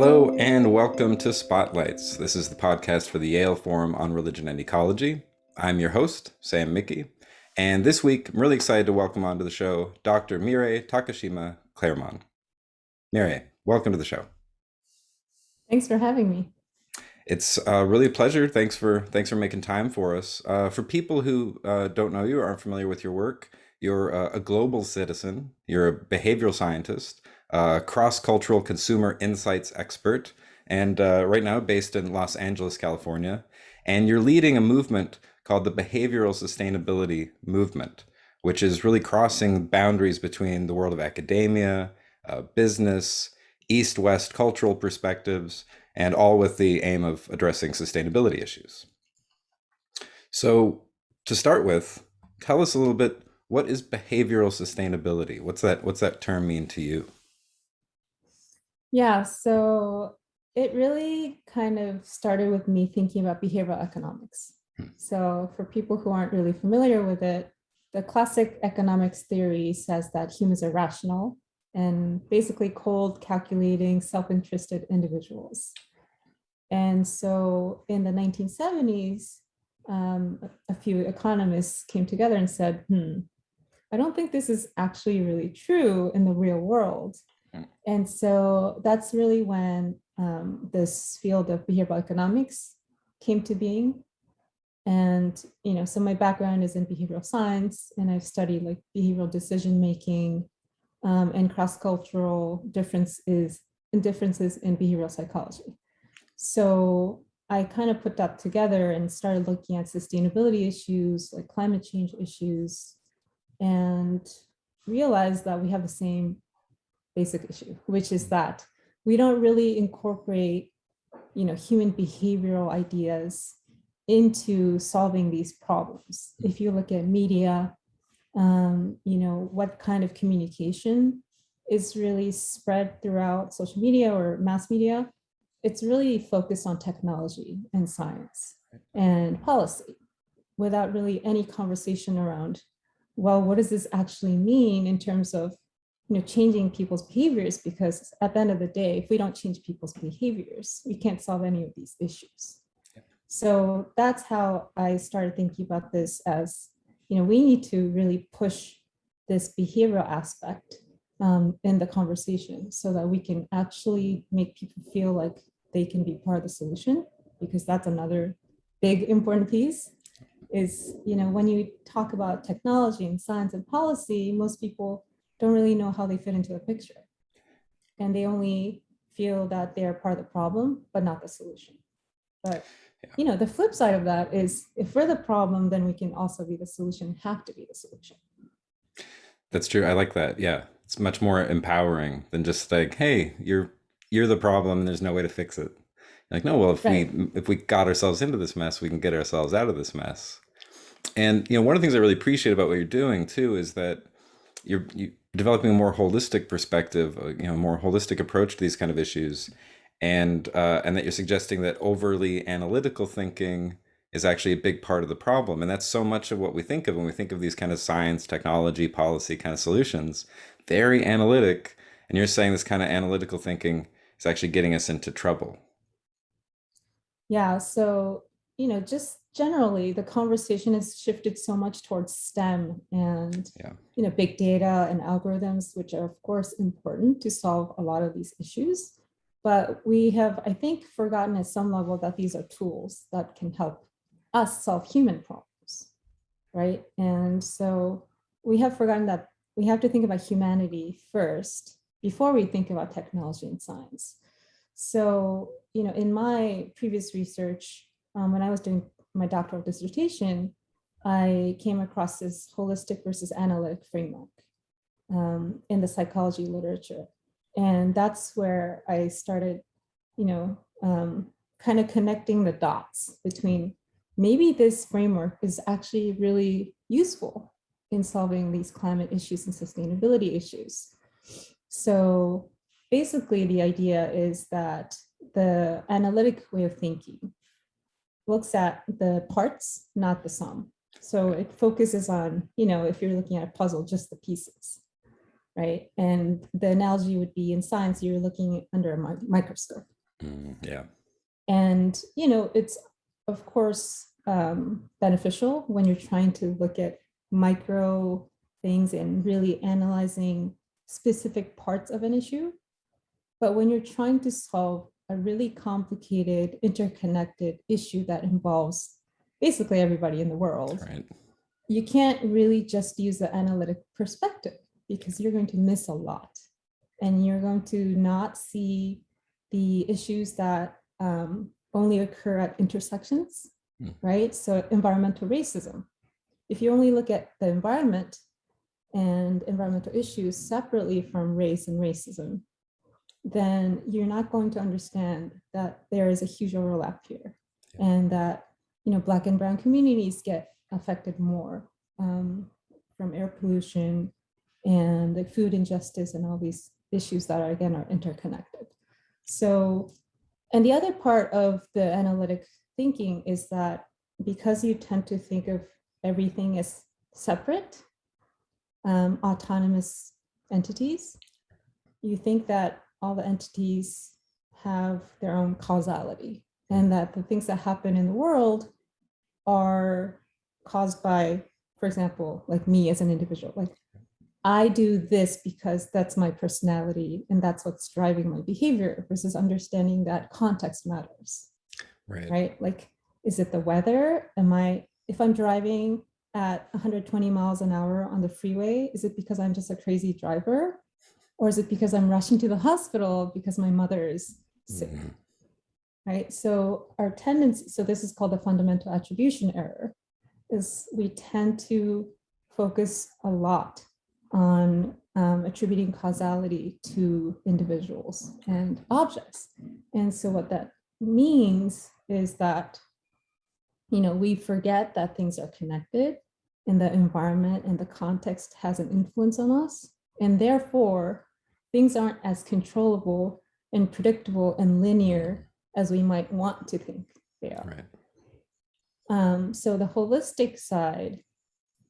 Hello and welcome to Spotlights. This is the podcast for the Yale Forum on Religion and Ecology. I'm your host, Sam Mickey, and this week I'm really excited to welcome onto the show Dr. Mirei Takashima Claremon. Mirei, welcome to the show. Thanks for having me. It's really a pleasure. Thanks for making time for us. For people who don't know you or aren't familiar with your work, you're a global citizen. You're a behavioral scientist, a cross-cultural consumer insights expert, and right now based in Los Angeles, California. And you're leading a movement called the Behavioral Sustainability Movement, which is really crossing boundaries between the world of academia, business, East-West cultural perspectives, and all with the aim of addressing sustainability issues. So to start with, tell us a little bit, what is behavioral sustainability? What's that term mean to you? Yeah, so it really kind of started with me thinking about behavioral economics. Hmm. So for people who aren't really familiar with it, the classic economics theory says that humans are rational and basically cold, calculating, self-interested individuals. And so in the 1970s, a few economists came together and said, I don't think this is actually really true in the real world. Hmm. And so that's really when this field of behavioral economics came to being. And, so my background is in behavioral science, and I've studied like behavioral decision making and cross-cultural differences in behavioral psychology. So I kind of put that together and started looking at sustainability issues, like climate change issues, and realized that we have the same basic issue, which is that we don't really incorporate, human behavioral ideas into solving these problems. If you look at media, what kind of communication is really spread throughout social media or mass media, it's really focused on technology and science and policy without really any conversation around, well, what does this actually mean in terms of changing people's behaviors? Because at the end of the day, if we don't change people's behaviors, we can't solve any of these issues. So that's how I started thinking about this as, we need to really push this behavioral aspect in the conversation so that we can actually make people feel like they can be part of the solution, because that's another big important piece is, when you talk about technology and science and policy, most people don't really know how they fit into the picture. And they only feel that they're part of the problem, but not the solution. But, the flip side of that is if we're the problem, then we can also be the solution, have to be the solution. That's true. I like that. Yeah, it's much more empowering than just like, hey, you're the problem and there's no way to fix it. Like, no, well, if Right. we got ourselves into this mess, we can get ourselves out of this mess. And one of the things I really appreciate about what you're doing too is that you're developing a more holistic perspective, more holistic approach to these kind of issues, and that you're suggesting that overly analytical thinking is actually a big part of the problem. And that's so much of what we think of when we think of these kind of science, technology, policy kind of solutions, very analytic. And you're saying this kind of analytical thinking is actually getting us into trouble. Yeah. So, just generally, the conversation has shifted so much towards STEM and, Yeah. big data and algorithms, which are, of course, important to solve a lot of these issues. But we have, I think, forgotten at some level that these are tools that can help us solve human problems, right? And so we have forgotten that we have to think about humanity first before we think about technology and science. So, in my previous research, when I was doing my doctoral dissertation, I came across this holistic versus analytic framework in the psychology literature. And that's where I started, you know, kind of connecting the dots between maybe this framework is actually really useful in solving these climate issues and sustainability issues. So basically, the idea is that the analytic way of thinking looks at the parts, not the sum. So it focuses on, if you're looking at a puzzle, just the pieces. right? And the analogy would be in science, you're looking under a microscope. Yeah. And, it's of course beneficial when you're trying to look at micro things and really analyzing specific parts of an issue. But when you're trying to solve a really complicated, interconnected issue that involves basically everybody in the world, Right. you can't really just use the analytic perspective because you're going to miss a lot. And you're going to not see the issues that only occur at intersections, right? So environmental racism. If you only look at the environment and environmental issues separately from race and racism, then you're not going to understand that there is a huge overlap here, and that Black and brown communities get affected more from air pollution and the food injustice and all these issues that are interconnected. So, and the other part of the analytic thinking is that because you tend to think of everything as separate, autonomous entities, you think that all the entities have their own causality, and that the things that happen in the world are caused by, for example, like me as an individual. Like, I do this because that's my personality and that's what's driving my behavior, versus understanding that context matters. Right? Like, is it the weather? If I'm driving at 120 miles an hour on the freeway, is it because I'm just a crazy driver? Or is it because I'm rushing to the hospital because my mother is sick? Right? So our tendency, so this is called the fundamental attribution error, is we tend to focus a lot on attributing causality to individuals and objects. And so what that means is that, we forget that things are connected, and the environment and the context has an influence on us. And therefore, things aren't as controllable and predictable and linear as we might want to think they are. So the holistic side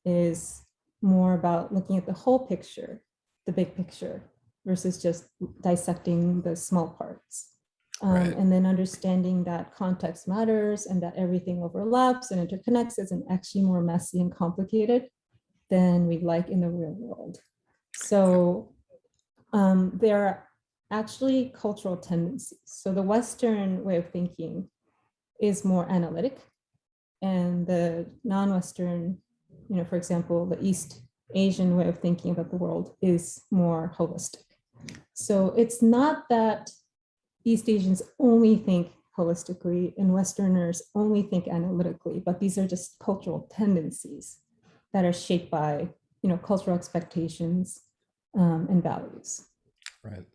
is more about looking at the whole picture, the big picture, versus just dissecting the small parts. And then understanding that context matters and that everything overlaps and interconnects isn't actually more messy and complicated than we like in the real world. So there are actually cultural tendencies. So the Western way of thinking is more analytic, and the non-Western, for example, the East Asian way of thinking about the world is more holistic. So it's not that East Asians only think holistically and Westerners only think analytically, but these are just cultural tendencies that are shaped by, cultural expectations and values. Right.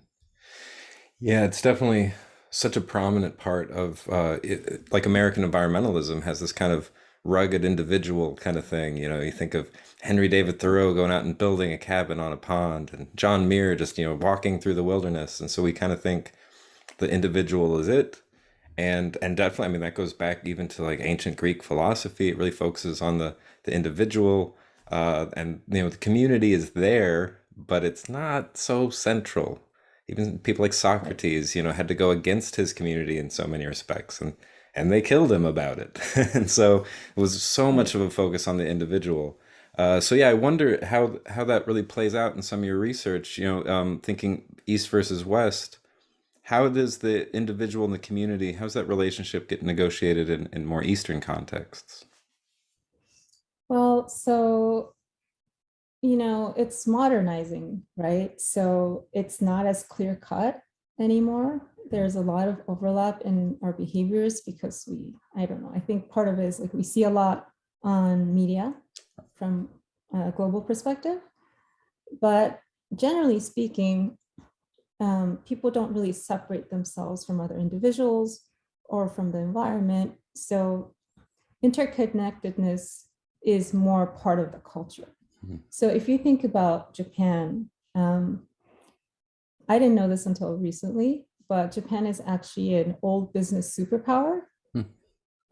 Yeah, it's definitely such a prominent part of like American environmentalism has this kind of rugged individual kind of thing. You think of Henry David Thoreau going out and building a cabin on a pond, and John Muir just, walking through the wilderness. And so we kind of think the individual is it. And definitely, I mean, that goes back even to like ancient Greek philosophy. It really focuses on the individual, and the community is there, but it's not so central. Even people like Socrates, had to go against his community in so many respects, and they killed him about it. And so it was so much of a focus on the individual. So yeah, I wonder how that really plays out in some of your research. Thinking East versus West. How does the individual and the community, how's that relationship get negotiated in more Eastern contexts? Well, so, it's modernizing, right? So it's not as clear cut anymore. There's a lot of overlap in our behaviors because I don't know, I think part of it is like we see a lot on media from a global perspective, but generally speaking, people don't really separate themselves from other individuals or from the environment. So interconnectedness is more part of the culture. So if you think about Japan, I didn't know this until recently, but Japan is actually an old business superpower.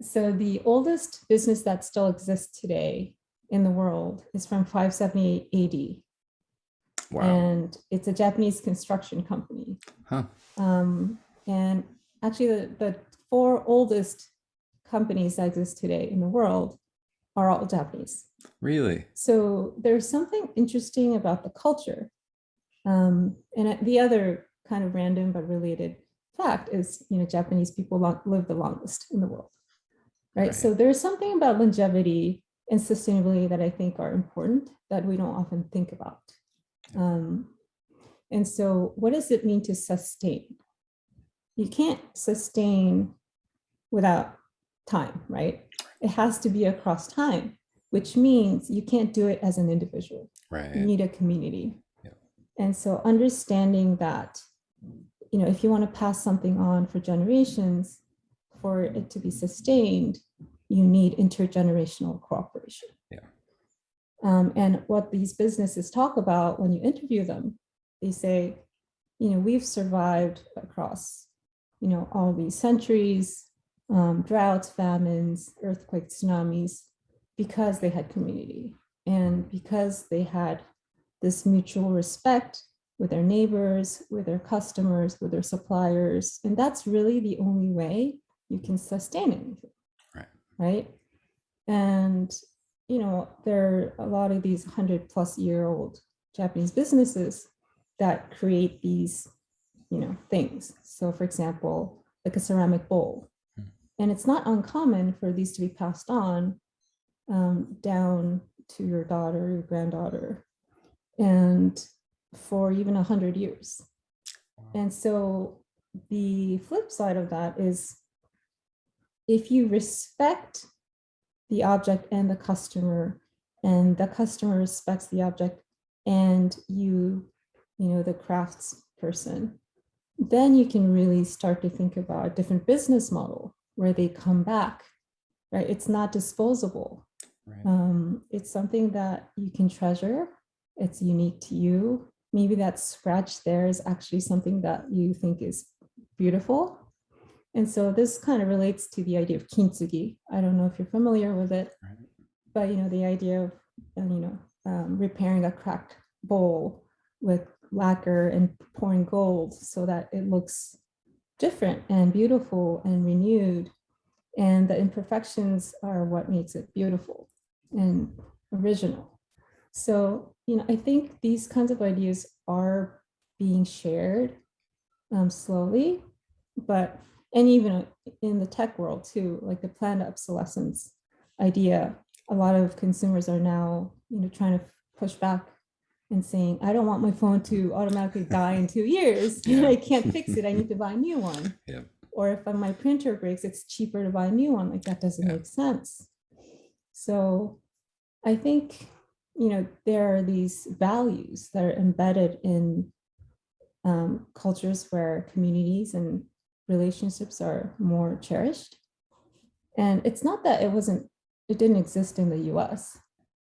So the oldest business that still exists today in the world is from 578 AD. Wow. and it's a Japanese construction company. Huh. And actually, the four oldest companies that exist today in the world are all Japanese. Really? So there's something interesting about the culture. And the other kind of random but related fact is, Japanese people live the longest in the world, right? Right. So there's something about longevity and sustainability that I think are important that we don't often think about. And so what does it mean to sustain? You can't sustain without time, right? It has to be across time, which means you can't do it as an individual. You Right. need a community. Yeah. And so understanding that, if you want to pass something on for generations, for it to be sustained, you need intergenerational cooperation. Yeah. And what these businesses talk about when you interview them, they say, we've survived across, all these centuries, droughts, famines, earthquakes, tsunamis, because they had community and because they had this mutual respect with their neighbors, with their customers, with their suppliers. And that's really the only way you can sustain anything. Right. Right. And, there are a lot of these 100+ year old Japanese businesses that create these, things. So, for example, like a ceramic bowl. And it's not uncommon for these to be passed on down to your daughter, your granddaughter, and for even 100 years. Wow. And so the flip side of that is if you respect the object and the customer respects the object, and the crafts person, then you can really start to think about a different business model where they come back, right? It's not disposable. Right. It's something that you can treasure. It's unique to you. Maybe that scratch there is actually something that you think is beautiful. And so this kind of relates to the idea of kintsugi. I don't know if you're familiar with it, right, but the idea of repairing a cracked bowl with lacquer and pouring gold so that it looks different and beautiful and renewed. And the imperfections are what makes it beautiful and original. So, I think these kinds of ideas are being shared slowly, and even in the tech world too, like the planned obsolescence idea, a lot of consumers are now, trying to push back and saying, I don't want my phone to automatically die in 2 years. Yeah. I can't fix it. I need to buy a new one. Yeah. Or if my printer breaks, it's cheaper to buy a new one. Like that doesn't make sense. So I think, there are these values that are embedded in cultures where communities and relationships are more cherished. And it's not that it didn't exist in the US.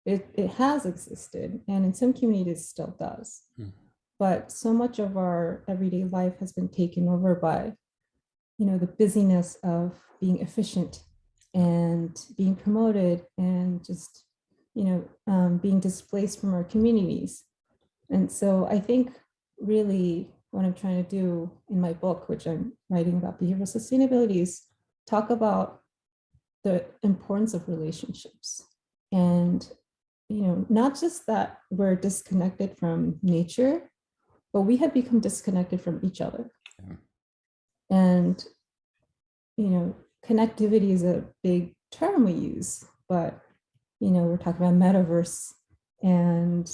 It has existed, and in some communities still does. But so much of our everyday life has been taken over by, the busyness of being efficient and being promoted and just, being displaced from our communities. And so I think really what I'm trying to do in my book, which I'm writing about behavioral sustainability, is talk about the importance of relationships. And, not just that we're disconnected from nature, but we have become disconnected from each other. Yeah. And, connectivity is a big term we use, but, we're talking about metaverse and,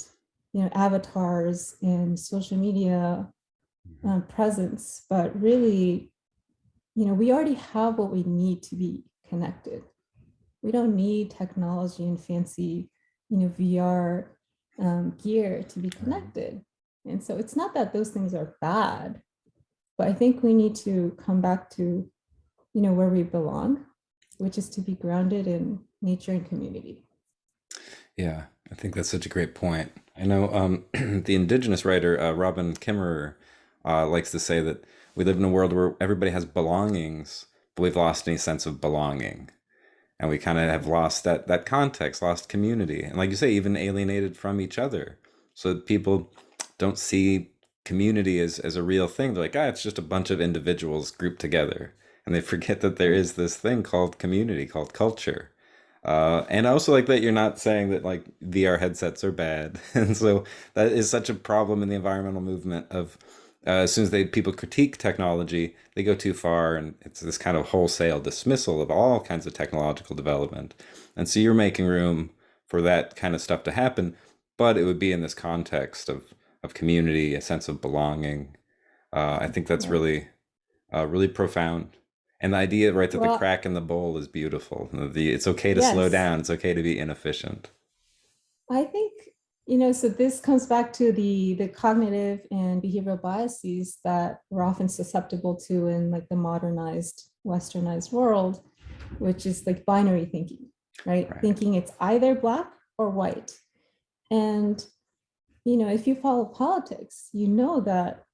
avatars and social media presence, but really, we already have what we need to be connected. We don't need technology and fancy, VR gear to be connected. And so it's not that those things are bad, but I think we need to come back to, where we belong, which is to be grounded in nature and community. Yeah, I think that's such a great point. I know the indigenous writer Robin Kimmerer likes to say that we live in a world where everybody has belongings, but we've lost any sense of belonging. And we kind of have lost that context, lost community. And like you say, even alienated from each other. So people don't see community as a real thing. They're like, ah, it's just a bunch of individuals grouped together. And they forget that there is this thing called community, called culture. And I also like that you're not saying that like VR headsets are bad. And so that is such a problem in the environmental movement of as soon as people critique technology, they go too far, and it's this kind of wholesale dismissal of all kinds of technological development. And so you're making room for that kind of stuff to happen, but it would be in this context of community, a sense of belonging. I think that's Right. really profound. And the idea, right, that the Well, crack in the bowl is beautiful. It's okay to slow yes, down. It's okay to be inefficient. I think, so this comes back to the cognitive and behavioral biases that we're often susceptible to in like the modernized, westernized world, which is like binary thinking, right? Right. Thinking it's either black or white. And, if you follow politics, you know that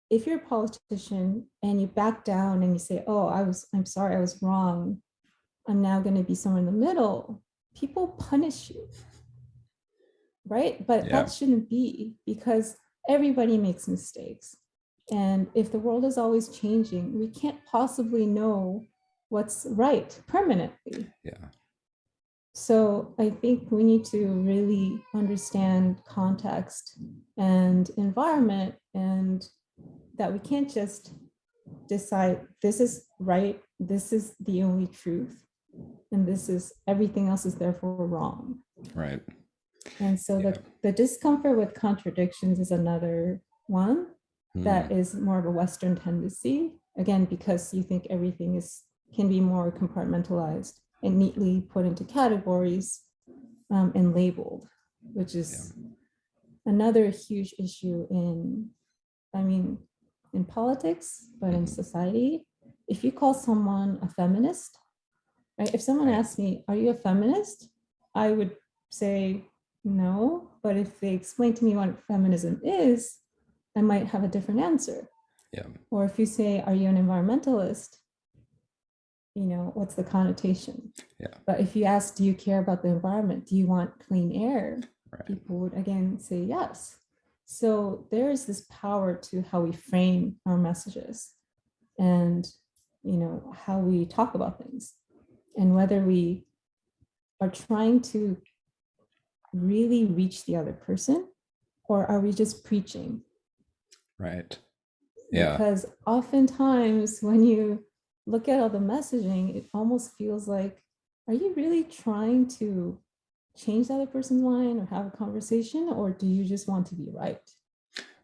if you're a politician and you back down and you say, oh, I'm sorry, I was wrong, I'm now going to be somewhere in the middle, people punish you, right? But Yeah. that shouldn't be, because everybody makes mistakes. And if the world is always changing, we can't possibly know what's right permanently. Yeah. So I think we need to really understand context and environment, and that we can't just decide this is right, this is the only truth, and this is everything else is therefore wrong. Right. And so Yeah. the discomfort with contradictions is another one Hmm. that is more of a Western tendency. Again, because you think everything is can be more compartmentalized and neatly put into categories, and labeled, which Yeah. is another huge issue in, I mean, in politics, but in Hmm. society. If you call someone a feminist, right? If someone Right. asks me, are you a feminist? I would say no. But if they explain to me what feminism is, I might have a different answer. Yeah. Or if you say, are you an environmentalist? What's the connotation? Yeah. But if you ask, do you care about the environment? Do you want clean air? Right. People would again say yes. So there is this power to how we frame our messages, and how we talk about things, and whether we are trying to really reach the other person, or are we just preaching? Right. Yeah. Because oftentimes when you look at all the messaging, it almost feels like, are you really trying to change the other person's mind or have a conversation, or do you just want to be right?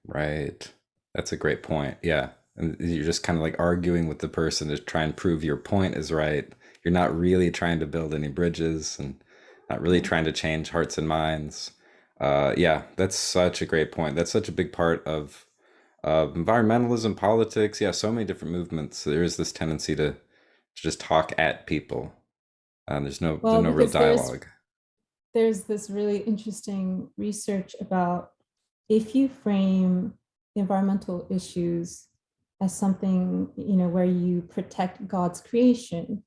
Right. That's a great point. Yeah. And you're just kind of like arguing with the person to try and prove your point is right. You're not really trying to build any bridges and not really Yeah. trying to change hearts and minds. Yeah, that's such a great point. That's such a big part of environmentalism, politics. Yeah, so many different movements. There is this tendency to just talk at people. There's Well, no real because dialogue. there's this really interesting research about, if you frame environmental issues as something, where you protect God's creation,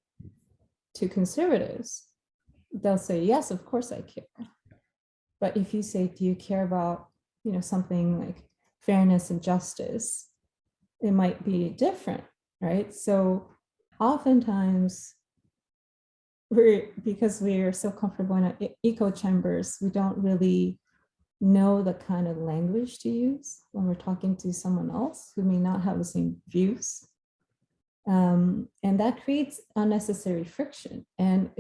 to conservatives, they'll say, yes, of course I care. But if you say, do you care about, something like fairness and justice, it might be different, right? So oftentimes because we're so comfortable in our echo chambers, we don't really know the kind of language to use when we're talking to someone else who may not have the same views. And that creates unnecessary friction. And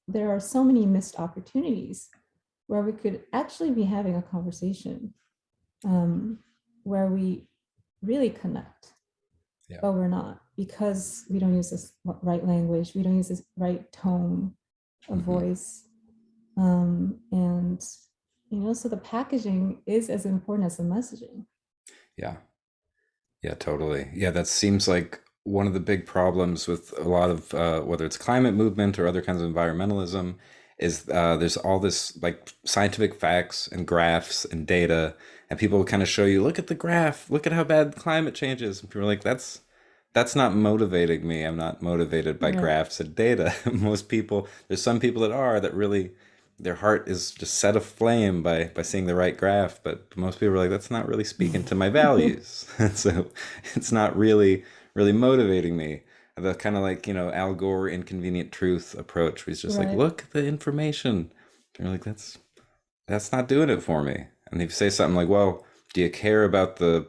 there are so many missed opportunities where we could actually be having a conversation, um, where we really connect, Yeah. but we're not, because we don't use this right language, we don't use this right tone of Hmm. voice. And so the packaging is as important as the messaging. Yeah. Yeah, totally. Yeah, that seems like one of the big problems with a lot of whether it's climate movement or other kinds of environmentalism is there's all this like scientific facts and graphs and data, and people kind of show you, look at the graph, look at how bad climate change is, and people are like, that's not motivating me. I'm not motivated by Right. graphs and data. Most people, there's some people that are that really their heart is just set aflame by seeing the right graph, but most people are like, that's not really speaking to my values. So it's not really motivating me. The kind of like, Al Gore inconvenient truth approach, where he's just like, Right. look at the information. And you're like, that's not doing it for me. And if you say something like, well, do you care about the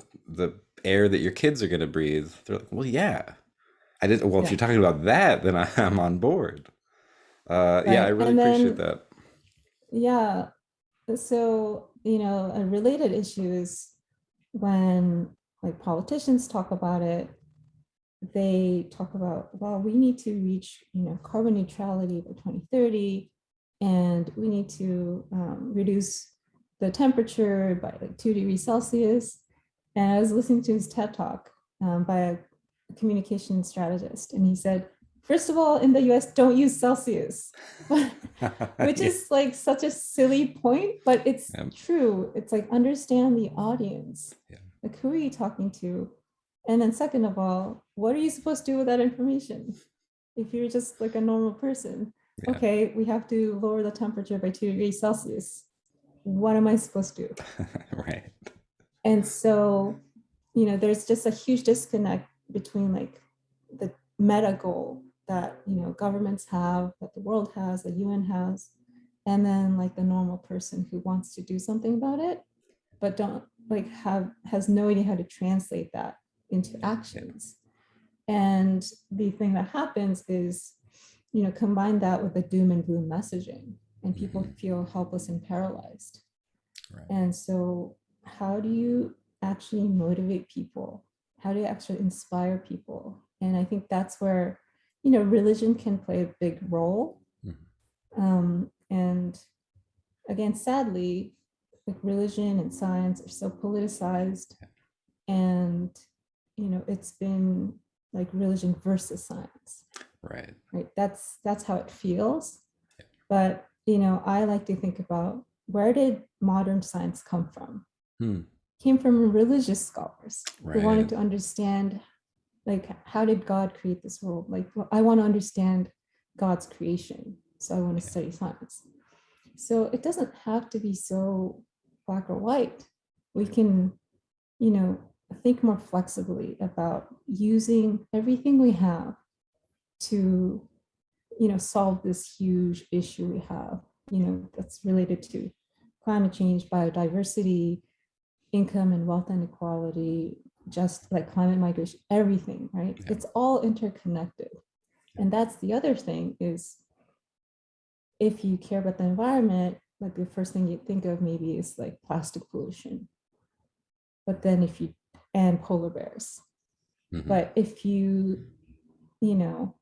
air that your kids are going to breathe? They're like, well, yeah. I did. Well, if Yeah. you're talking about that, then I'm on board. Yeah, I Right. really And appreciate then, that. yeah. So, a related issue is when like politicians talk about it, they talk about, well, we need to reach, carbon neutrality by 2030, and we need to reduce the temperature by like 2 degrees Celsius. And I was listening to his TED talk by a communication strategist, and he said, first of all, in the US, don't use Celsius, which Yeah. is like such a silly point, but it's Yeah. true. It's like, understand the audience. Yeah. Like, who are you talking to? And then, second of all, what are you supposed to do with that information? If you're just like a normal person, Yeah. okay, we have to lower the temperature by 2 degrees Celsius. What am I supposed to do? Right. And so, there's just a huge disconnect between like the meta goal that, governments have, that the world has, the UN has, and then like the normal person who wants to do something about it, but don't like has no idea how to translate that into Yeah. actions. And the thing that happens is, combine that with the doom and gloom messaging, and people Hmm. feel helpless and paralyzed. Right. And so, how do you actually motivate people? How do you actually inspire people? And I think that's where, religion can play a big role. Mhm. And again, sadly, like religion and science are so politicized, and it's been like religion versus science, Right. right? That's how it feels. But I like to think about, where did modern science come from? Hmm. Came from religious scholars who wanted Right. to understand, like, how did God create this world? Like, well, I want to understand God's creation, so I want to Yeah. study science. So it doesn't have to be so black or white. We can, you know, think more flexibly about using everything we have to, solve this huge issue we have, that's related to climate change, biodiversity, income and wealth inequality, just like climate migration, everything, right? Yeah. It's all interconnected. And that's the other thing is, if you care about the environment, like the first thing you think of maybe is like plastic pollution. But then if you, and polar bears. Hmm. But if you,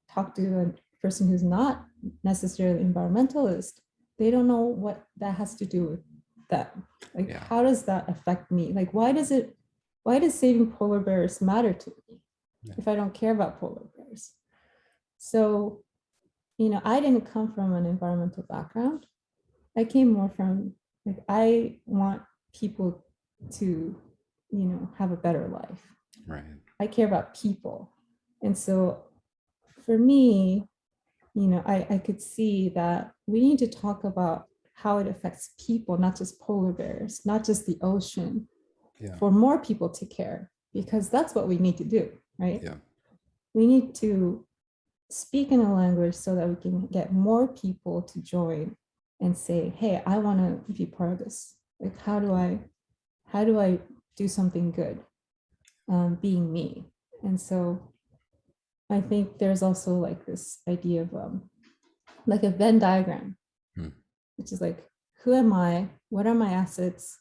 talk to a person who's not necessarily environmentalist, they don't know what that has to do with them. Like, Yeah. how does that affect me? Like, why does saving polar bears matter to me Yeah. if I don't care about polar bears? So, I didn't come from an environmental background. I came more from, like, I want people to, have a better life. Right. I care about people. And so for me, I could see that we need to talk about how it affects people, not just polar bears, not just the ocean, Yeah. for more people to care, because that's what we need to do, right? Yeah. We need to speak in a language so that we can get more people to join and say, hey, I want to be part of this. Like, how do I do something good, being me? And so I think there's also like this idea of like a Venn diagram, Hmm. which is like, who am I? What are my assets?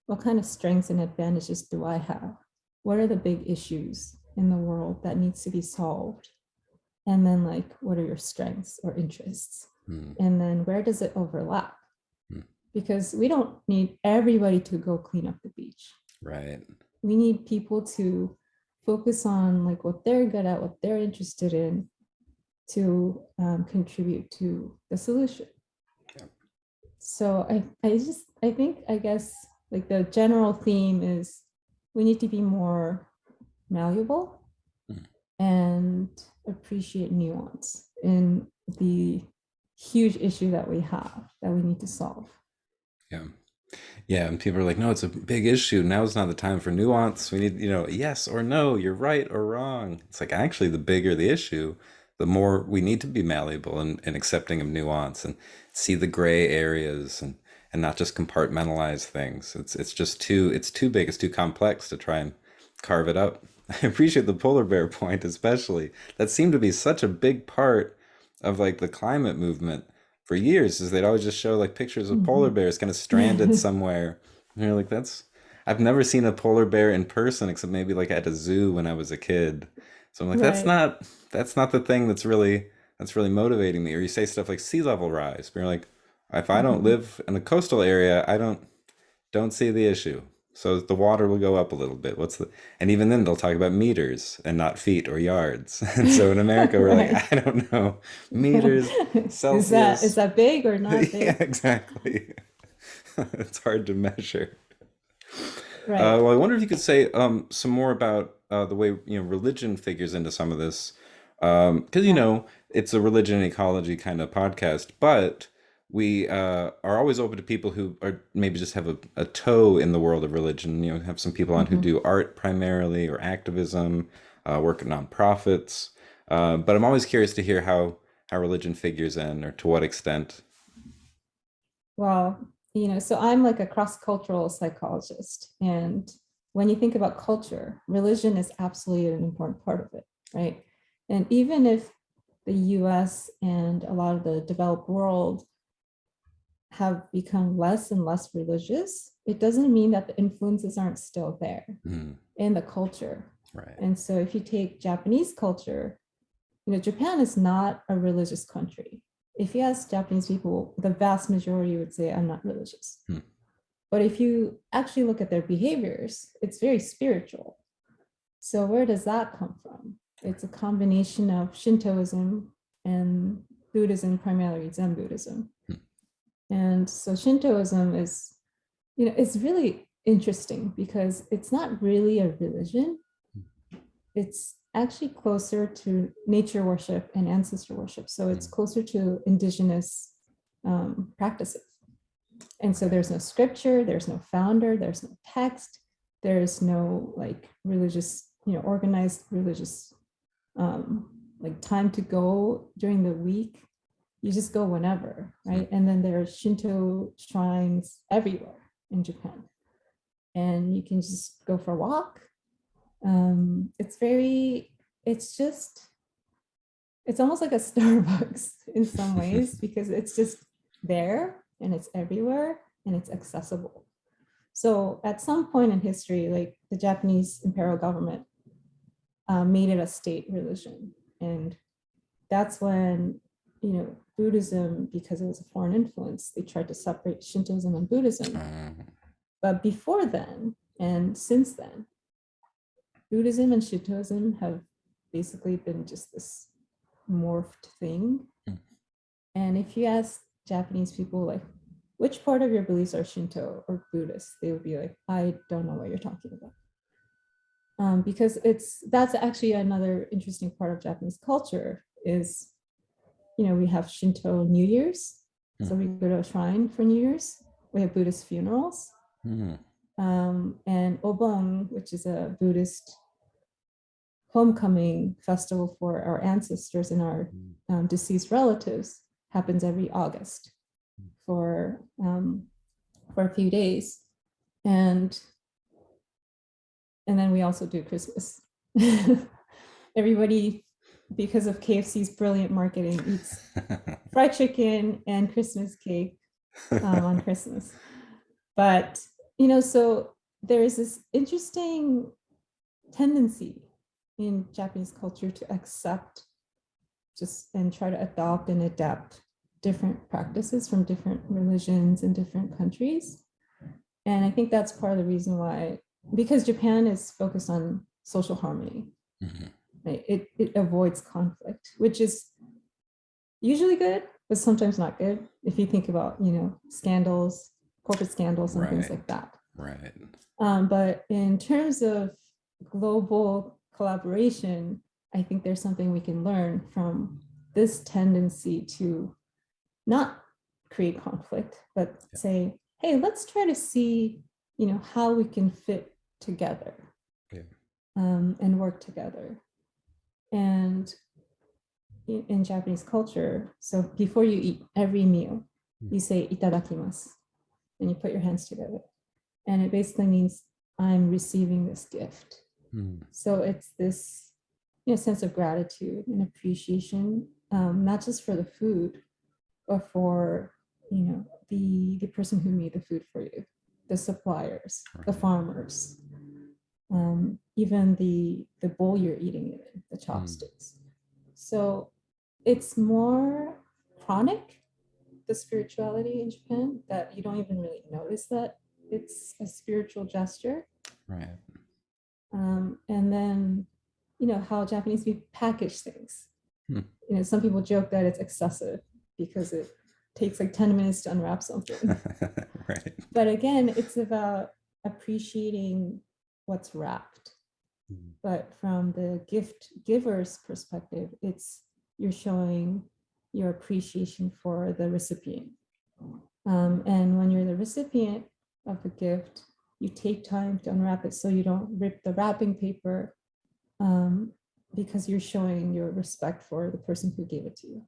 What kind of strengths and advantages do I have? What are the big issues in the world that needs to be solved? And then, like, what are your strengths or interests? Hmm. And then where does it overlap? Hmm. Because we don't need everybody to go clean up the beach. Right. We need people to focus on like what they're good at, what they're interested in, to contribute to the solution. Yeah. So I think, I guess, like the general theme is, we need to be more malleable Hmm. and appreciate nuance in the huge issue that we have that we need to solve. Yeah. Yeah, and people are like, no, it's a big issue. Now is not the time for nuance. We need, yes or no, you're right or wrong. It's like actually the bigger the issue, the more we need to be malleable and accepting of nuance and see the gray areas and not just compartmentalize things. It's too big, it's too complex to try and carve it up. I appreciate the polar bear point especially. That seemed to be such a big part of like the climate movement for years is they'd always just show like pictures of polar Mhm. bears kind of stranded somewhere. And you're like, I've never seen a polar bear in person except maybe like at a zoo when I was a kid. So I'm like, Right. that's not the thing that's really motivating me. Or you say stuff like sea level rise, but you're like, if I don't Mhm. live in a coastal area, I don't see the issue. So the water will go up a little bit. And even then they'll talk about meters and not feet or yards. And so in America we're like, Right. I don't know, meters, Is Celsius. that big or not Yeah, big? exactly. It's hard to measure. Right. Well, I wonder if you could say some more about the way religion figures into some of this, because Yeah. it's a religion and ecology kind of podcast, but we are always open to people who are maybe just have a toe in the world of religion. Have some people on who Mhm. do art primarily or activism, work at nonprofits. But I'm always curious to hear how religion figures in, or to what extent. Well, so I'm like a cross-cultural psychologist. And when you think about culture, religion is absolutely an important part of it, right? And even if the US and a lot of the developed world have become less and less religious, it doesn't mean that the influences aren't still there Hmm, in the culture. right. And so if you take Japanese culture, Japan is not a religious country. If you ask Japanese people, the vast majority would say, I'm not religious. Hmm, But if you actually look at their behaviors, it's very spiritual. So where does that come from? It's a combination of Shintoism and Buddhism, primarily Zen Buddhism. hmm, And so Shintoism is, it's really interesting because it's not really a religion. It's actually closer to nature worship and ancestor worship. So hmm, it's closer to indigenous practices. And so right. there's no scripture, there's no founder, there's no text, there's no like religious, organized religious um, like time to go during the week. You just go whenever, Hmm, right? And then there are Shinto shrines everywhere in Japan. And you can just go for a walk. It's very, it's just, it's almost like a Starbucks in some ways because it's just there and it's everywhere and it's accessible. So at some point in history, like the Japanese imperial government made it a state religion. And that's when, Buddhism, because it was a foreign influence, they tried to separate Shintoism and Buddhism. But before then, and since then, Buddhism and Shintoism have basically been just this morphed thing. hmm, And if you ask Japanese people, like, which part of your beliefs are Shinto or Buddhist, they would be like, I don't know what you're talking about. Because that's actually another interesting part of Japanese culture is, we have Shinto New Year's. hmm, So we go to a shrine for New Year's. We have Buddhist funerals. hmm, And Obon, which is a Buddhist homecoming festival for our ancestors and our deceased relatives, happens every August for a few days, and then we also do Christmas. Everybody, because of KFC's brilliant marketing, eats fried chicken and Christmas cake on Christmas. But so there is this interesting tendency in Japanese culture to accept just and try to adopt and adapt different practices from different religions in different countries. And I think that's part of the reason why, because Japan is focused on social harmony, hmm. right? It avoids conflict, which is usually good, but sometimes not good. If you think about, scandals, corporate scandals, and things Right, like that. right. But in terms of global collaboration, I think there's something we can learn from this tendency to not create conflict, but say, hey, let's try to see, how we can fit together and work together. And in Japanese culture, so before you eat every meal, you say itadakimasu, and you put your hands together. And it basically means I'm receiving this gift. So it's this sense of gratitude and appreciation, not just for the food, but for the person who made the food for you, the suppliers, the farmers, even the bowl you're eating it in, the chopsticks. So it's more chronic, the spirituality in Japan, that you don't even really notice that it's a spiritual gesture. Right. And then, how Japanese people package things. Some people joke that it's excessive because it takes like 10 minutes to unwrap something. Right. But again, it's about appreciating what's wrapped. But from the gift giver's perspective, you're showing your appreciation for the recipient. And when you're the recipient of the gift, you take time to unwrap it so you don't rip the wrapping paper, because you're showing your respect for the person who gave it to you,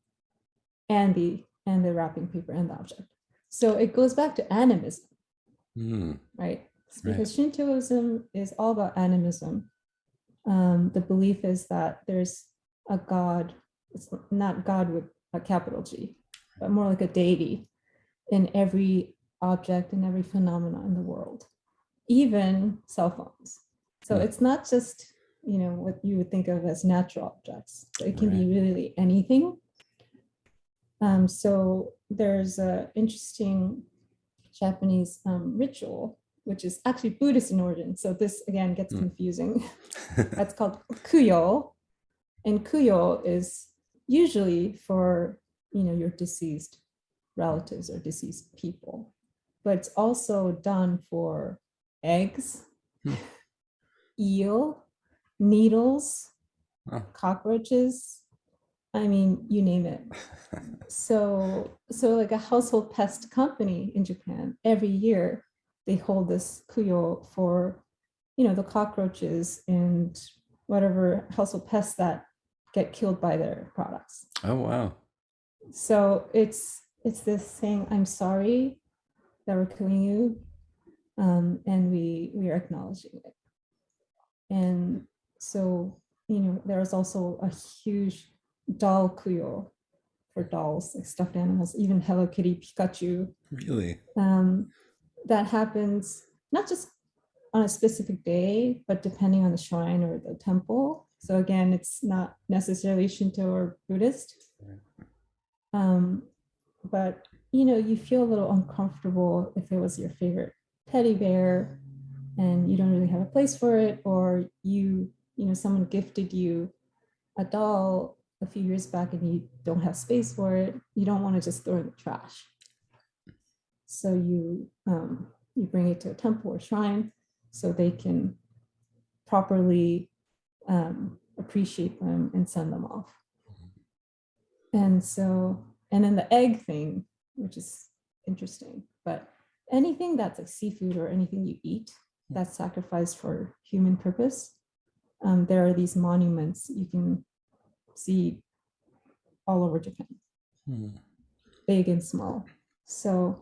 and the wrapping paper and the object. So it goes back to animism, right? Because Shintoism is all about animism. The belief is that there's a God. It's not God with a capital G, but more like a deity in every object and every phenomena in the world, even cell phones. So it's not just what you would think of as natural objects. So it can be really anything. So there's an interesting Japanese ritual, which is actually Buddhist in origin. So this again gets confusing. That's called kuyo, and kuyo is usually for your deceased relatives or deceased people, but it's also done for eggs, eel, needles, cockroaches. I mean, you name it. So like a household pest company in Japan, every year they hold this kuyo for, the cockroaches and whatever household pests that get killed by their products. Oh, wow. So it's this saying, I'm sorry that we're killing you, and we are acknowledging it. And so, there's also a huge doll kuyo for dolls, like stuffed animals, even Hello Kitty, Pikachu. Really? That happens not just on a specific day, but depending on the shrine or the temple. So again, it's not necessarily Shinto or Buddhist. But you feel a little uncomfortable if it was your favorite teddy bear and you don't really have a place for it, or someone gifted you a doll a few years back and you don't have space for it. You don't want to just throw it in the trash. So you bring it to a temple or shrine so they can properly appreciate them and send them off. And then the egg thing, which is interesting, but anything that's like seafood or anything you eat that's sacrificed for human purpose, there are these monuments you can see all over Japan, big and small. So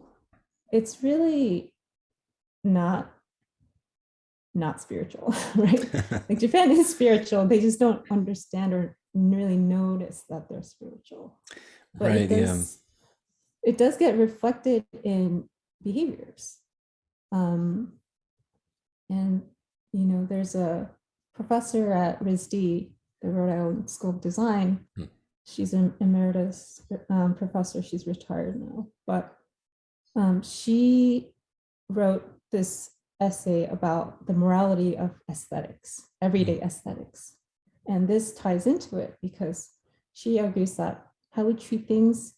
it's really not spiritual, right? Like Japan is spiritual, they just don't understand or really notice that they're spiritual. But it does get reflected in behaviors. And there's a professor at RISD, the Rhode Island School of Design. She's an emeritus professor. She's retired now, but she wrote this essay about the morality of aesthetics, everyday aesthetics. And this ties into it because she argues that how we treat things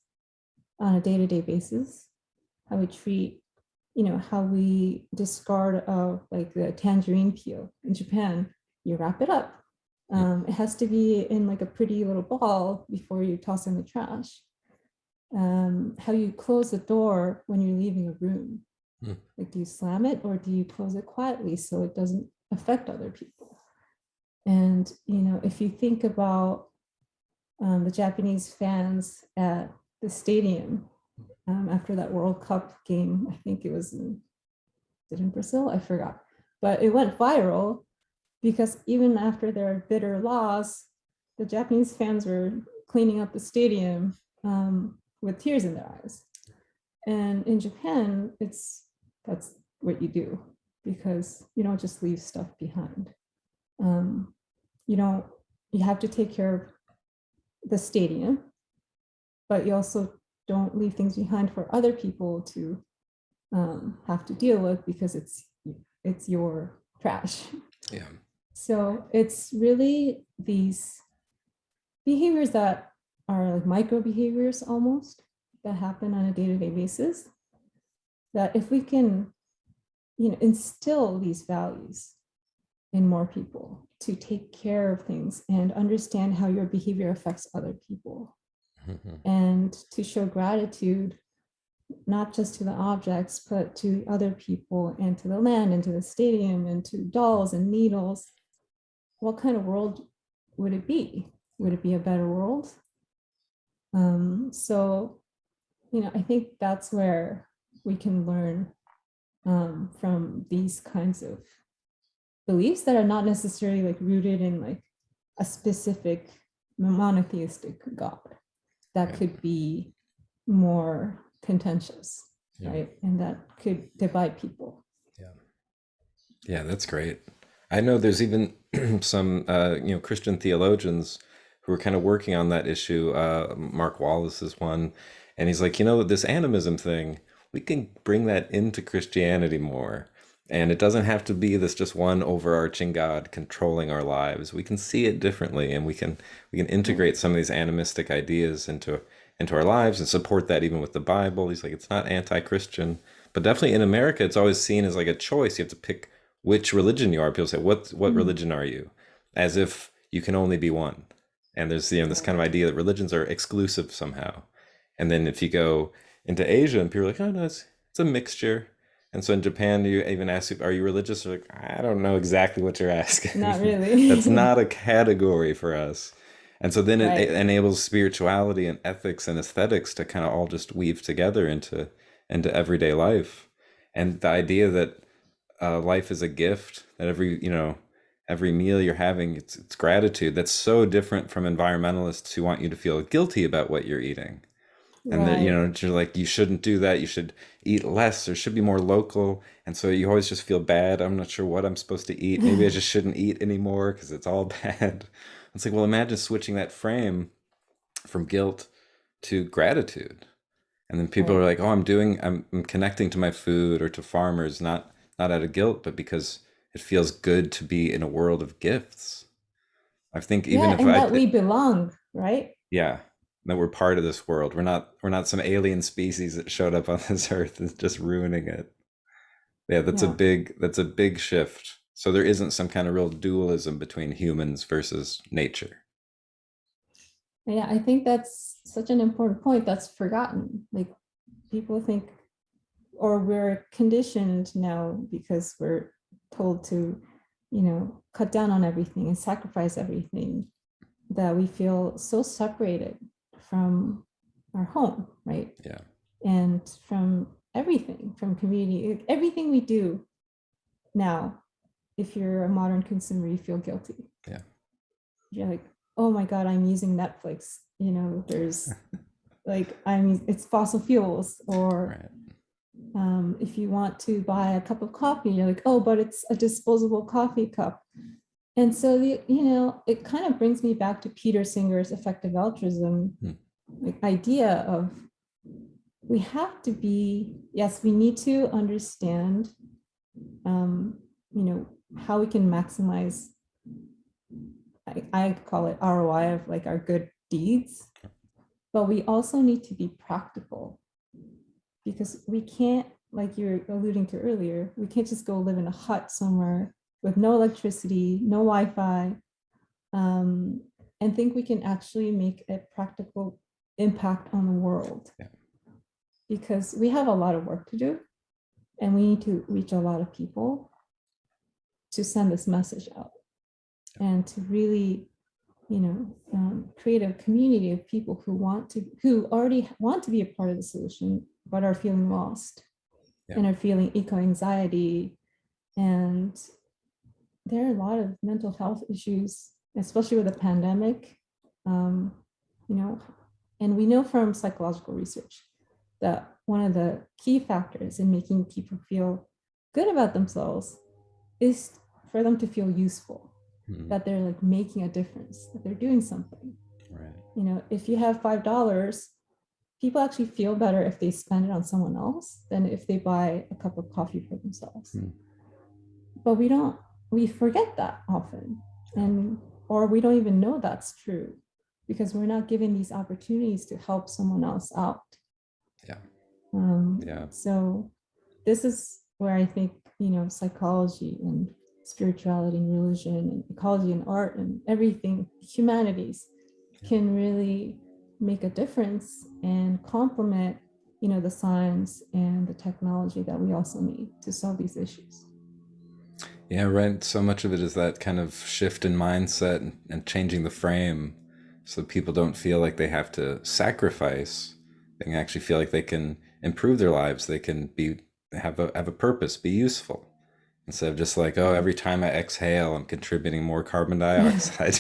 on a day-to-day basis, how we treat, how we discard like the tangerine peel in Japan, you wrap it up. It has to be in like a pretty little ball before you toss in the trash. how you close the door when you're leaving a room. Hmm. Like, do you slam it or do you close it quietly so it doesn't affect other people? And, if you think about the Japanese fans at the stadium after that World Cup game, I think it was in Brazil, I forgot, but it went viral because even after their bitter loss, the Japanese fans were cleaning up the stadium with tears in their eyes. And in Japan, that's what you do, because you don't just leave stuff behind. Um, you don't you have to take care of the stadium, but you also don't leave things behind for other people to have to deal with, because it's your trash. Yeah. So it's really these behaviors that are like micro behaviors almost, that happen on a day-to-day basis, that if we can instill these values in more people, to take care of things and understand how your behavior affects other people, and to show gratitude not just to the objects but to other people and to the land and to the stadium and to dolls and needles, what kind of world would it be? Would it be a better world? So I think that's where we can learn from these kinds of beliefs that are not necessarily like rooted in like a specific monotheistic God, that could be more contentious, right? And that could divide people. Yeah. Yeah, that's great. I know there's even some Christian theologians who are kind of working on that issue. Mark Wallace is one, and he's like, this animism thing, we can bring that into Christianity more. And it doesn't have to be this just one overarching God controlling our lives. We can see it differently, and we can integrate some of these animistic ideas into our lives and support that even with the Bible. He's like, it's not anti-Christian, but definitely in America, it's always seen as like a choice. You have to pick which religion you are. People say, what religion are you? As if you can only be one. And there's this kind of idea that religions are exclusive somehow. And then if you go into Asia and people are like, oh no, it's a mixture. And so in Japan, you even ask, are you religious? They're like, I don't know exactly what you're asking. Not really. That's not a category for us. And so then it Right. enables spirituality and ethics and aesthetics to kind of all just weave together into everyday life. And the idea that life is a gift, that every meal you're having, it's gratitude. That's so different from environmentalists who want you to feel guilty about what you're eating. And that, Right. you're like, you shouldn't do that. You should eat less. There should be more local. And so you always just feel bad. I'm not sure what I'm supposed to eat. Maybe I just shouldn't eat anymore because it's all bad. It's like, well, imagine switching that frame from guilt to gratitude. And then people are Right. like, oh, I'm connecting to my food or to farmers, not out of guilt, but because it feels good to be in a world of gifts. I think even Yeah, if and that we belong, right? yeah, that we're part of this world. We're not some alien species that showed up on this earth and just ruining it. Yeah, Yeah. that's a big shift. So there isn't some kind of real dualism between humans versus nature. Yeah, I think that's such an important point that's forgotten. Like, people think, or we're conditioned now because we're told to, cut down on everything and sacrifice everything, that we feel so separated from our home, right? Yeah. And from everything, from community, like, everything we do now, if you're a modern consumer, you feel guilty. Yeah. You're like, oh my God, I'm using Netflix. There's like, it's fossil fuels. Or Right. if you want to buy a cup of coffee, you're like, oh, but it's a disposable coffee cup. And so it kind of brings me back to Peter Singer's effective altruism like idea of, we have to be, yes, we need to understand how we can maximize, I call it ROI of like our good deeds, but we also need to be practical, because we can't, like you're alluding to earlier, we can't just go live in a hut somewhere with no electricity, no Wi-Fi, and think we can actually make it practical impact on the world, Yeah. because we have a lot of work to do and we need to reach a lot of people to send this message out and to really, create a community of people who already want to be a part of the solution, but are feeling lost and are feeling eco-anxiety. And there are a lot of mental health issues, especially with the pandemic. Um, and we know from psychological research that one of the key factors in making people feel good about themselves is for them to feel useful, that they're like making a difference, that they're doing something. Right. If you have $5, people actually feel better if they spend it on someone else than if they buy a cup of coffee for themselves. But we forget that often, or we don't even know that's true because we're not given these opportunities to help someone else out. So this is where I think, psychology and spirituality and religion and ecology and art and everything, humanities, can really make a difference and complement, the science and the technology that we also need to solve these issues. Yeah, right. So much of it is that kind of shift in mindset and changing the frame so people don't feel like they have to sacrifice. They can actually feel like they can improve their lives. They can have a purpose, be useful. Instead of just like, oh, every time I exhale, I'm contributing more carbon dioxide.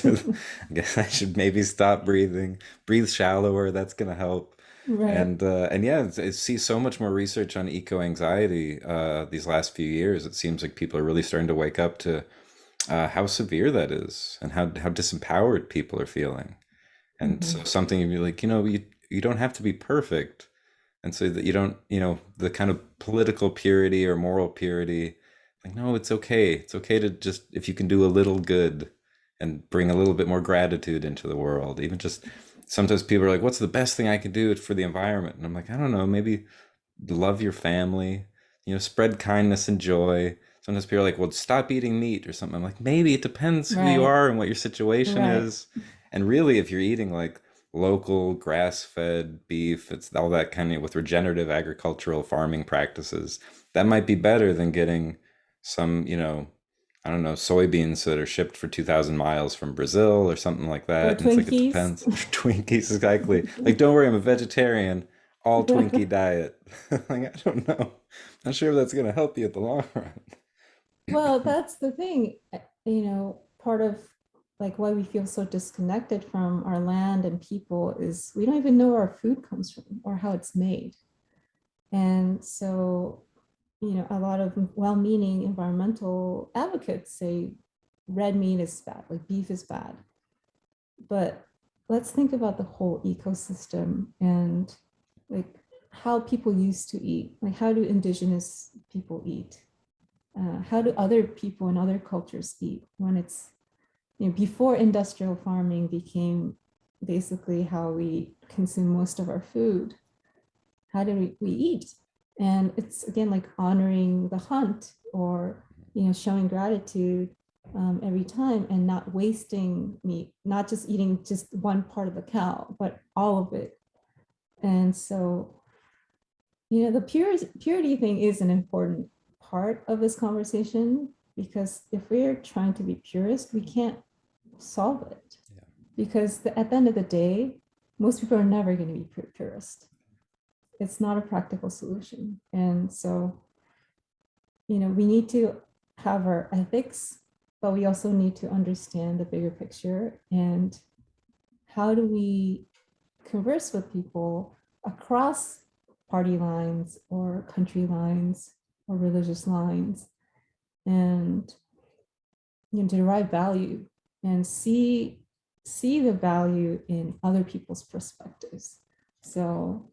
I guess I should maybe stop breathing, breathe shallower. That's going to help. Right. And yeah, I see so much more research on eco anxiety these last few years. It seems like people are really starting to wake up to how severe that is and how disempowered people are feeling. And so something you'd be like, you don't have to be perfect, and so that you don't, the kind of political purity or moral purity. Like, no, it's okay. It's okay to just, if you can do a little good and bring a little bit more gratitude into the world. Even just sometimes people are like, what's the best thing I can do for the environment? And I'm like, I don't know, maybe love your family, spread kindness and joy. Sometimes people are like, well, stop eating meat or something. I'm like, maybe it depends who you Right. are and what your situation Right. is. And really, if you're eating like local grass-fed beef, it's all that kind of with regenerative agricultural farming practices, that might be better than getting some, I don't know, soybeans that are shipped for 2,000 miles from Brazil or something like Or that. And it's like, it Twinkies. depends. Twinkies, exactly. Like, don't worry, I'm a vegetarian, all Twinkie diet. Like, I don't know. Not sure if that's going to help you at the long run. Well, that's the thing, part of like why we feel so disconnected from our land and people is we don't even know where our food comes from or how it's made. And so, a lot of well-meaning environmental advocates say red meat is bad, like beef is bad. But let's think about the whole ecosystem and like how people used to eat. Like, how do indigenous people eat? How do other people in other cultures eat when it's, before industrial farming became basically how we consume most of our food? How do we eat? And it's again like honoring the hunt or, showing gratitude every time and not wasting meat, not just eating just one part of the cow, but all of it. And so, the purity thing is an important part of this conversation because if we're trying to be purist, we can't solve it because at the end of the day, most people are never going to be purist. It's not a practical solution. And so, we need to have our ethics, but we also need to understand the bigger picture and how do we converse with people across party lines or country lines or religious lines and derive value and see the value in other people's perspectives. So,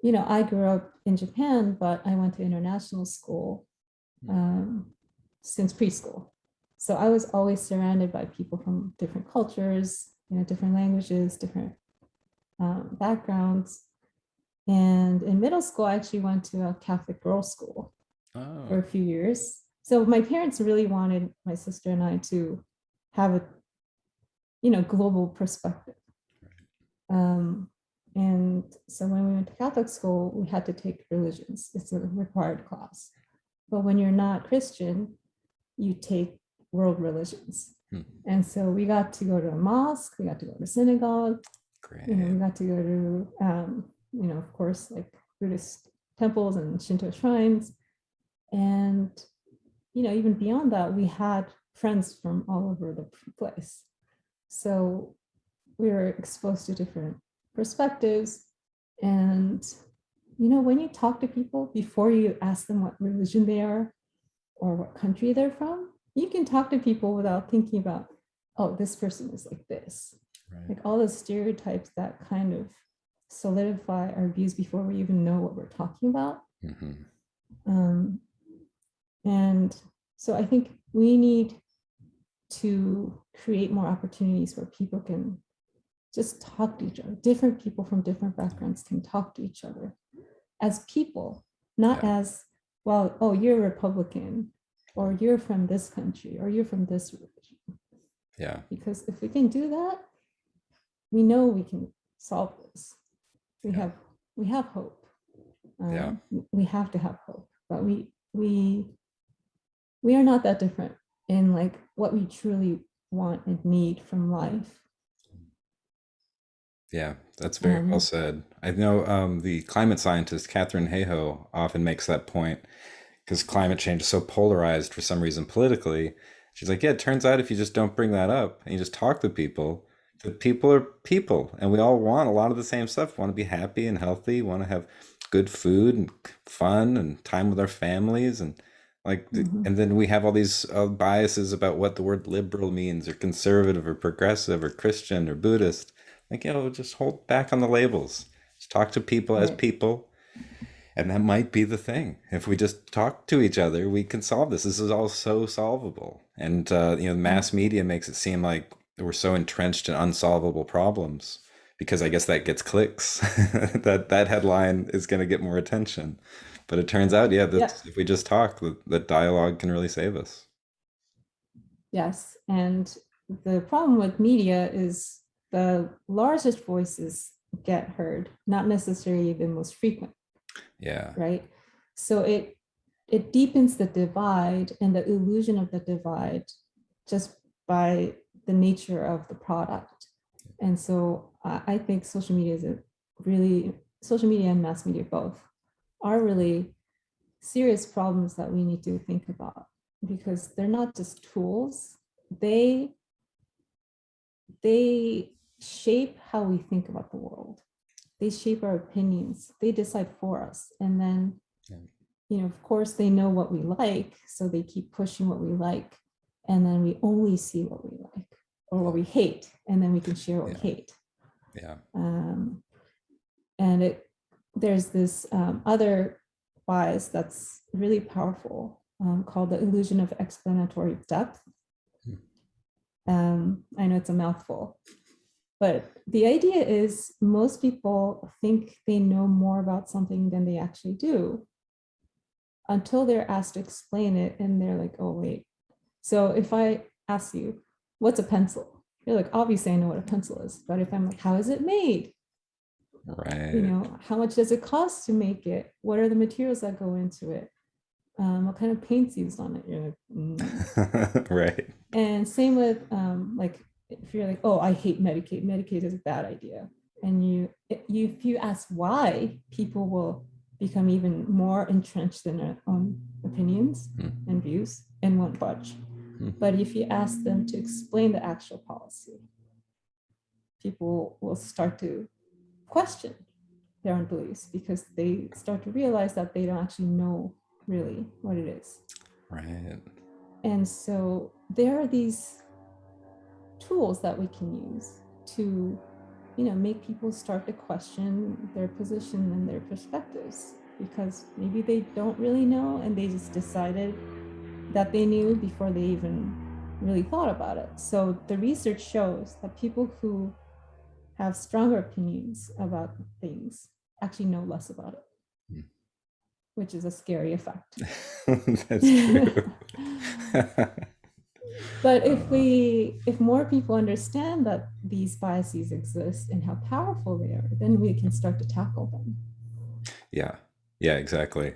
I grew up in Japan, but I went to international school since preschool. So I was always surrounded by people from different cultures, different languages, different backgrounds. And in middle school, I actually went to a Catholic girls' school for Oh, a few years. So my parents really wanted my sister and I to have a global perspective. Um, And so when we went to Catholic school, we had to take religions. It's a required class. But when you're not Christian, you take world religions. And so we got to go to a mosque, we got to go to synagogue, Great. we got to go to, of course, like Buddhist temples and Shinto shrines. And, even beyond that, we had friends from all over the place. So we were exposed to different perspectives. And, when you talk to people before you ask them what religion they are or what country they're from, you can talk to people without thinking about, oh, this person is like this. Right. Like all the stereotypes that kind of solidify our views before we even know what we're talking about. And so I think we need to create more opportunities where people can just talk to each other. Different people from different backgrounds can talk to each other as people, not as, well, oh, you're a Republican, or you're from this country, or you're from this religion. Yeah. Because if we can do that, we know we can solve this. We have hope. We have to have hope, but we are not that different in like what we truly want and need from life. Yeah, that's very well said. I know the climate scientist Katherine Hayhoe often makes that point because climate change is so polarized for some reason politically. She's like, yeah, it turns out if you just don't bring that up and you just talk to people, the people are people, and we all want a lot of the same stuff. We want to be happy and healthy, want to have good food and fun and time with our families, and and then we have all these biases about what the word liberal means, or conservative, or progressive, or Christian, or Buddhist. Like, just hold back on the labels. Just talk to people as people. And that might be the thing. If we just talk to each other, we can solve this. This is all so solvable. And, mass media makes it seem like we're so entrenched in unsolvable problems because I guess that gets clicks. that headline is going to get more attention. But it turns out, if we just talk, that dialogue can really save us. Yes. And the problem with media is the largest voices get heard, not necessarily the most frequent. Yeah. Right. So it deepens the divide and the illusion of the divide just by the nature of the product. And so I think social media and mass media both are really serious problems that we need to think about, because they're not just tools. They shape how we think about the world. They shape our opinions. They decide for us. And then, of course, they know what we like, so they keep pushing what we like. And then we only see what we like or what we hate, and then we can share what we hate. Yeah. And there's this other bias that's really powerful called the illusion of explanatory depth. I know it's a mouthful, but the idea is most people think they know more about something than they actually do until they're asked to explain it, and they're like, oh, wait. So if I ask you, what's a pencil? You're like, obviously I know what a pencil is, but if I'm like, how is it made? Right. How much does it cost to make it? What are the materials that go into it? What kind of paint's used on it? You're like, right. And same with like, if you're like, oh, I hate Medicaid. Medicaid is a bad idea. And if you ask why, people will become even more entrenched in their own opinions and views and won't budge. But if you ask them to explain the actual policy, people will start to question their own beliefs because they start to realize that they don't actually know really what it is. Right. And so there are these tools that we can use to, make people start to question their position and their perspectives, because maybe they don't really know and they just decided that they knew before they even really thought about it. So the research shows that people who have stronger opinions about things actually know less about it, which is a scary effect. That's true. But if more people understand that these biases exist and how powerful they are, then we can start to tackle them. Yeah. Yeah, exactly.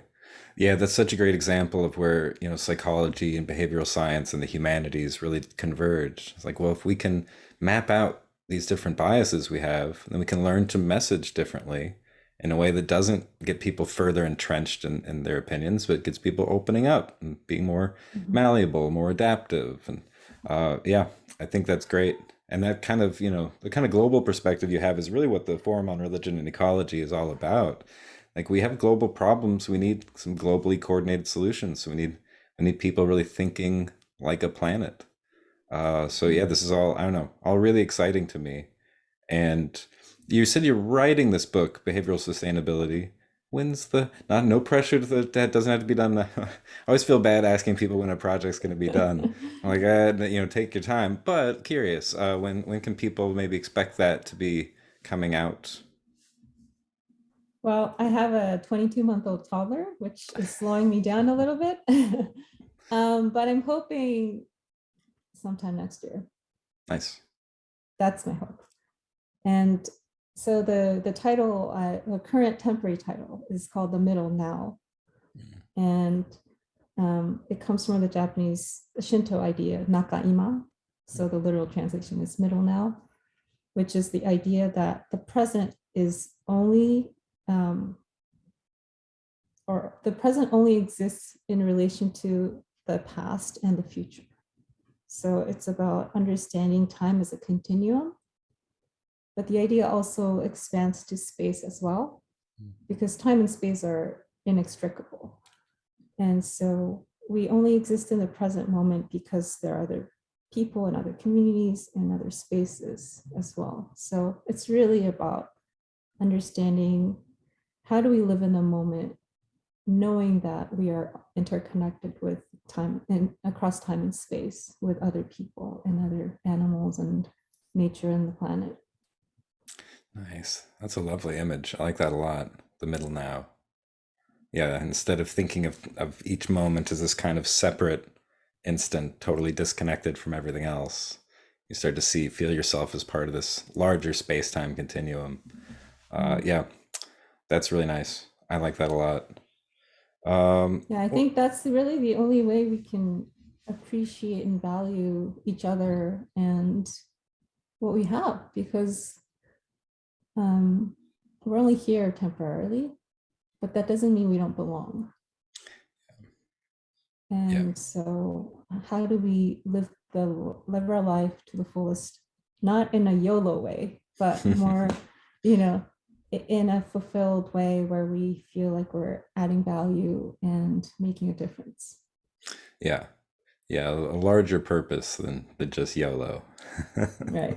Yeah, that's such a great example of where, psychology and behavioral science and the humanities really converge. It's like, well, if we can map out these different biases we have, then we can learn to message differently in a way that doesn't get people further entrenched in their opinions, but gets people opening up and being more Mhm. malleable, more adaptive. And yeah, I think that's great. And that kind of, the kind of global perspective you have is really what the Forum on Religion and Ecology is all about. Like we have global problems, we need some globally coordinated solutions. So we need people really thinking like a planet. So yeah, this is all, I don't know, all really exciting to me. And you said you're writing this book, Behavioral Sustainability. When's the not no pressure to that doesn't have to be done. I always feel bad asking people when a project's going to be done. I'm like, take your time. But curious, when can people maybe expect that to be coming out? Well, I have a 22-month-old toddler, which is slowing me down a little bit. But I'm hoping sometime next year. Nice. That's my hope. And so the title, the current temporary title is called The Middle Now. And it comes from the Japanese Shinto idea, nakaima. So the literal translation is middle now, which is the idea that the present is only, or the present only exists in relation to the past and the future. So it's about understanding time as a continuum, but the idea also expands to space as well, because time and space are inextricable. And so we only exist in the present moment because there are other people and other communities and other spaces as well. So it's really about understanding how do we live in the moment, knowing that we are interconnected with time and across time and space with other people and other animals and nature and the planet. Nice. That's a lovely image. I like that a lot. The middle now. Yeah, instead of thinking of each moment as this kind of separate instant, totally disconnected from everything else, you start to feel yourself as part of this larger space-time continuum. Mm. Yeah, that's really nice. I like that a lot. Yeah, I Well, think that's really the only way we can appreciate and value each other and what we have, because um, we're only here temporarily, but that doesn't mean we don't belong. yeah. And so, how do we live our life to the fullest, not in a YOLO way, but more, you know, in a fulfilled way where we feel like we're adding value and making a difference. Yeah, yeah, a larger purpose than just YOLO. Right.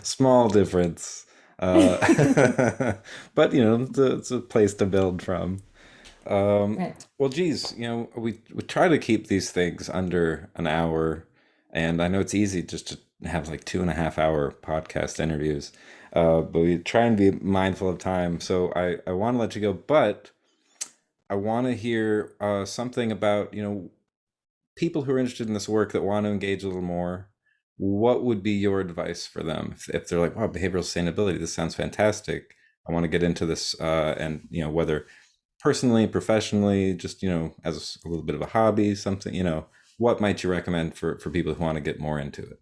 Small difference. But it's a place to build from. Right. Well, geez, we try to keep these things under an hour, and I know it's easy just to have like 2.5 hour podcast interviews, but we try and be mindful of time. So I want to let you go, but I want to hear something about people who are interested in this work that want to engage a little more. What would be your advice for them if they're like, wow, behavioral sustainability, this sounds fantastic. I want to get into this, and whether personally, professionally, just as a little bit of a hobby, something, what might you recommend for people who want to get more into it?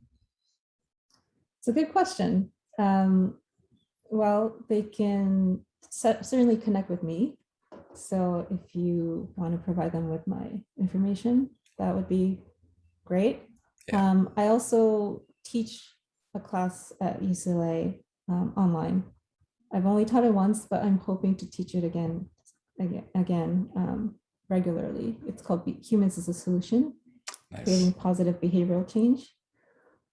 It's a good question. Well, they can certainly connect with me. So if you want to provide them with my information, that would be great. Yeah. I also teach a class at UCLA online. I've only taught it once, but I'm hoping to teach it again regularly. It's called Humans as a Solution, Nice. Creating Positive Behavioral Change.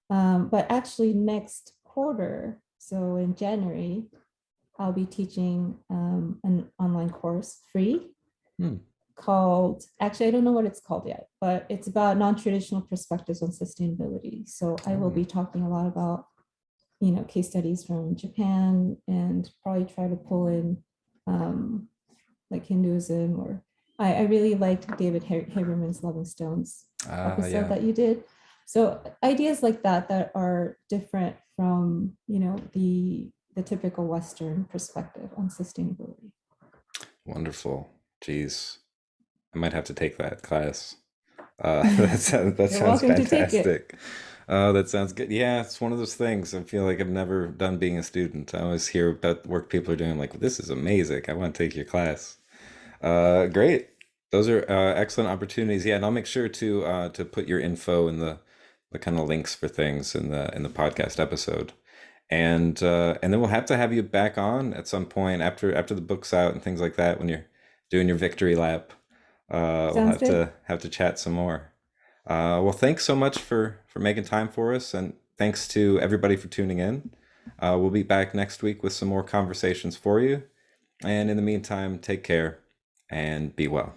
But actually, next quarter, so in January, I'll be teaching an online course free Hmm. called, actually, I don't know what it's called yet, but it's about non-traditional perspectives on sustainability. So I will Oh, be talking a lot about, case studies from Japan and probably try to pull in like Hinduism, or I really liked David Haberman's Loving Stones episode yeah. that you did. So ideas like that are different from, the typical Western perspective on sustainability. Wonderful. Geez, I might have to take that class. That You're sounds welcome to take it. fantastic. Oh, that sounds good. Yeah, it's one of those things. I feel like I've never done being a student. I always hear about the work people are doing. I'm like, this is amazing. I want to take your class. Great. Those are excellent opportunities. Yeah, and I'll make sure to put your info in the kind of links for things in the podcast episode. And then we'll have to have you back on at some point after the book's out and things like that when you're doing your victory lap. We'll Sounds good. have to chat some more. Well, thanks so much for making time for us, and thanks to everybody for tuning in. We'll be back next week with some more conversations for you. And in the meantime, take care and be well.